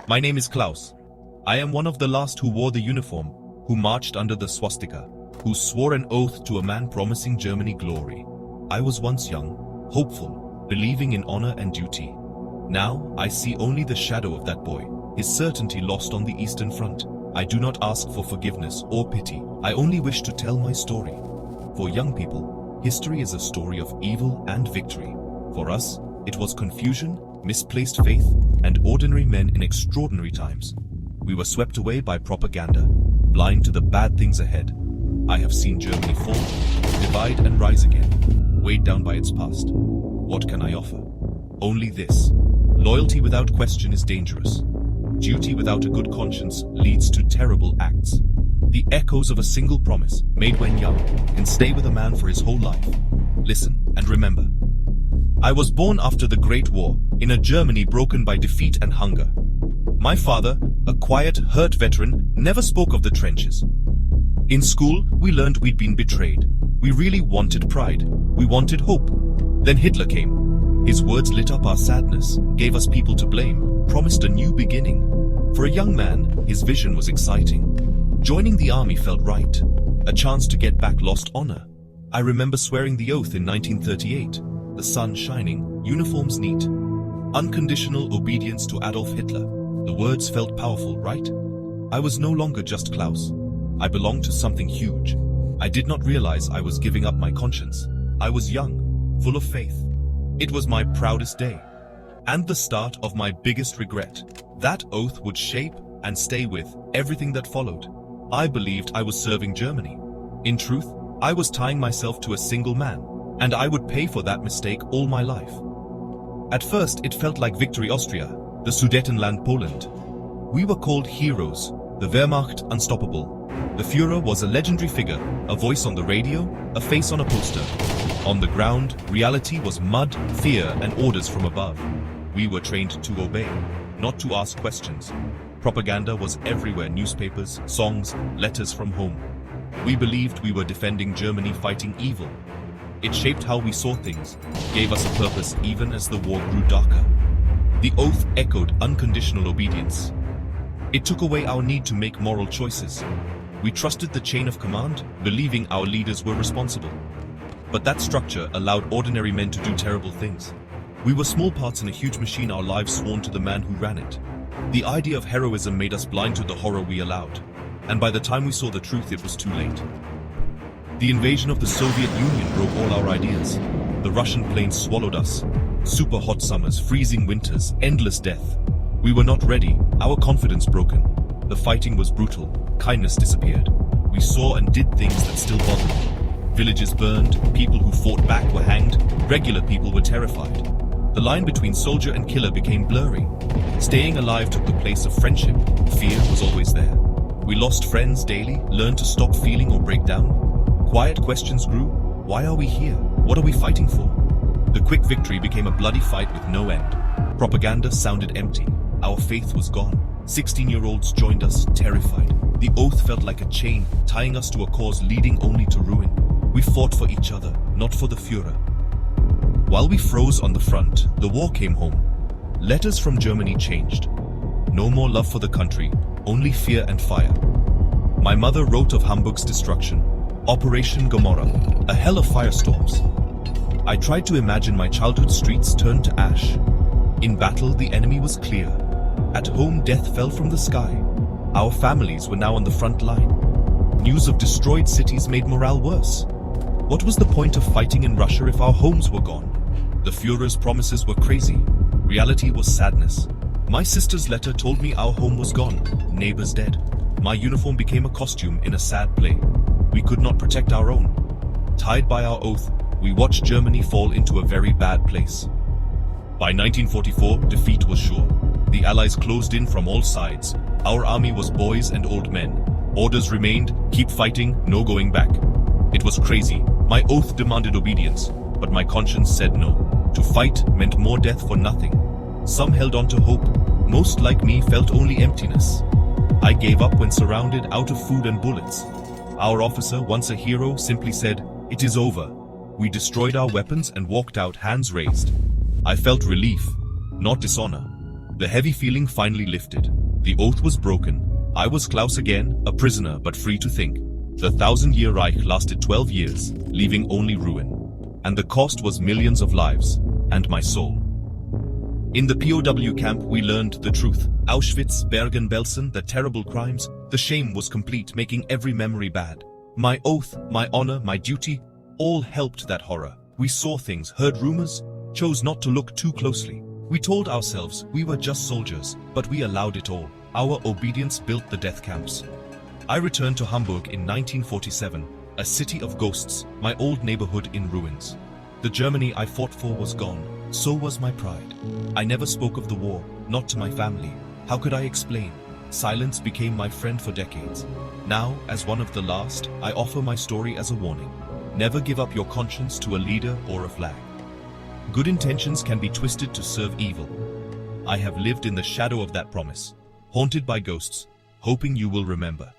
My name is Klaus. I am one of the last who wore the uniform, who marched under the swastika, who swore an oath to a man promising Germany glory. I was once young, hopeful, believing in honor and duty. Now, I see only the shadow of that boy, his certainty lost on the Eastern Front. I do not ask for forgiveness or pity. I only wish to tell my story. For young people, history is a story of evil and victory. For us, it was confusion, misplaced faith, and ordinary men in extraordinary times. We were swept away by propaganda, blind to the bad things ahead. I have seen Germany fall, divide and rise again, weighed down by its past. What can I offer? Only this. Loyalty without question is dangerous. Duty without a good conscience leads to terrible acts. The echoes of a single promise, made when young, can stay with a man for his whole life. Listen and remember. I was born after the Great War, in a Germany broken by defeat and hunger. My father, a quiet, hurt veteran, never spoke of the trenches. In school, we learned we'd been betrayed. We really wanted pride. We wanted hope. Then Hitler came. His words lit up our sadness, gave us people to blame, promised a new beginning. For a young man, his vision was exciting. Joining the army felt right. A chance to get back lost honor. I remember swearing the oath in 1938. The sun shining, uniforms neat. Unconditional obedience to Adolf Hitler. The words felt powerful, right? I was no longer just Klaus. I belonged to something huge. I did not realize I was giving up my conscience. I was young, full of faith. It was my proudest day. And the start of my biggest regret. That oath would shape and stay with everything that followed. I believed I was serving Germany. In truth, I was tying myself to a single man, and I would pay for that mistake all my life. At first, it felt like Victory Austria, the Sudetenland Poland. We were called heroes, the Wehrmacht unstoppable. The Führer was a legendary figure, a voice on the radio, a face on a poster. On the ground, reality was mud, fear, and orders from above. We were trained to obey, not to ask questions. Propaganda was everywhere, newspapers, songs, letters from home. We believed we were defending Germany, fighting evil. It shaped how we saw things, gave us a purpose even as the war grew darker. The oath echoed unconditional obedience. It took away our need to make moral choices. We trusted the chain of command, believing our leaders were responsible. But that structure allowed ordinary men to do terrible things. We were small parts in a huge machine, our lives sworn to the man who ran it. The idea of heroism made us blind to the horror we allowed. And by the time we saw the truth, it was too late. The invasion of the Soviet Union broke all our ideas. The Russian planes swallowed us. Super hot summers, freezing winters, endless death. We were not ready, our confidence broken. The fighting was brutal, kindness disappeared. We saw and did things that still bother me. Villages burned, people who fought back were hanged, regular people were terrified. The line between soldier and killer became blurry. Staying alive took the place of friendship. Fear was always there. We lost friends daily, learned to stop feeling or break down. Quiet questions grew. Why are we here? What are we fighting for? The quick victory became a bloody fight with no end. Propaganda sounded empty. Our faith was gone. 16-year-olds joined us, terrified. The oath felt like a chain, tying us to a cause leading only to ruin. We fought for each other, not for the Führer. While we froze on the front, the war came home. Letters from Germany changed. No more love for the country, only fear and fire. My mother wrote of Hamburg's destruction, Operation Gomorrah, a hell of firestorms. I tried to imagine my childhood streets turned to ash. In battle, the enemy was clear. At home, death fell from the sky. Our families were now on the front line. News of destroyed cities made morale worse. What was the point of fighting in Russia if our homes were gone? The Führer's promises were crazy. Reality was sadness. My sister's letter told me our home was gone, neighbors dead. My uniform became a costume in a sad play. We could not protect our own. Tied by our oath, we watched Germany fall into a very bad place. By 1944, defeat was sure. The Allies closed in from all sides. Our army was boys and old men. Orders remained, keep fighting, no going back. It was crazy. My oath demanded obedience, but my conscience said no. To fight meant more death for nothing. Some held on to hope. Most, like me, felt only emptiness. I gave up when surrounded, out of food and bullets. Our officer, once a hero, simply said, "It is over." We destroyed our weapons and walked out, hands raised. I felt relief, not dishonor. The heavy feeling finally lifted. The oath was broken. I was Klaus again, a prisoner but free to think. The 1,000-year Reich lasted 12 years, leaving only ruin. And the cost was millions of lives, and my soul. In the POW camp we learned the truth. Auschwitz, Bergen-Belsen, the terrible crimes, the shame was complete, making every memory bad. My oath, my honor, my duty, all helped that horror. We saw things, heard rumors, chose not to look too closely. We told ourselves we were just soldiers, but we allowed it all. Our obedience built the death camps. I returned to Hamburg in 1947, a city of ghosts, my old neighborhood in ruins. The Germany I fought for was gone, so was my pride. I never spoke of the war, not to my family. How could I explain? Silence became my friend for decades. Now, as one of the last, I offer my story as a warning. Never give up your conscience to a leader or a flag. Good intentions can be twisted to serve evil. I have lived in the shadow of that promise, haunted by ghosts, hoping you will remember.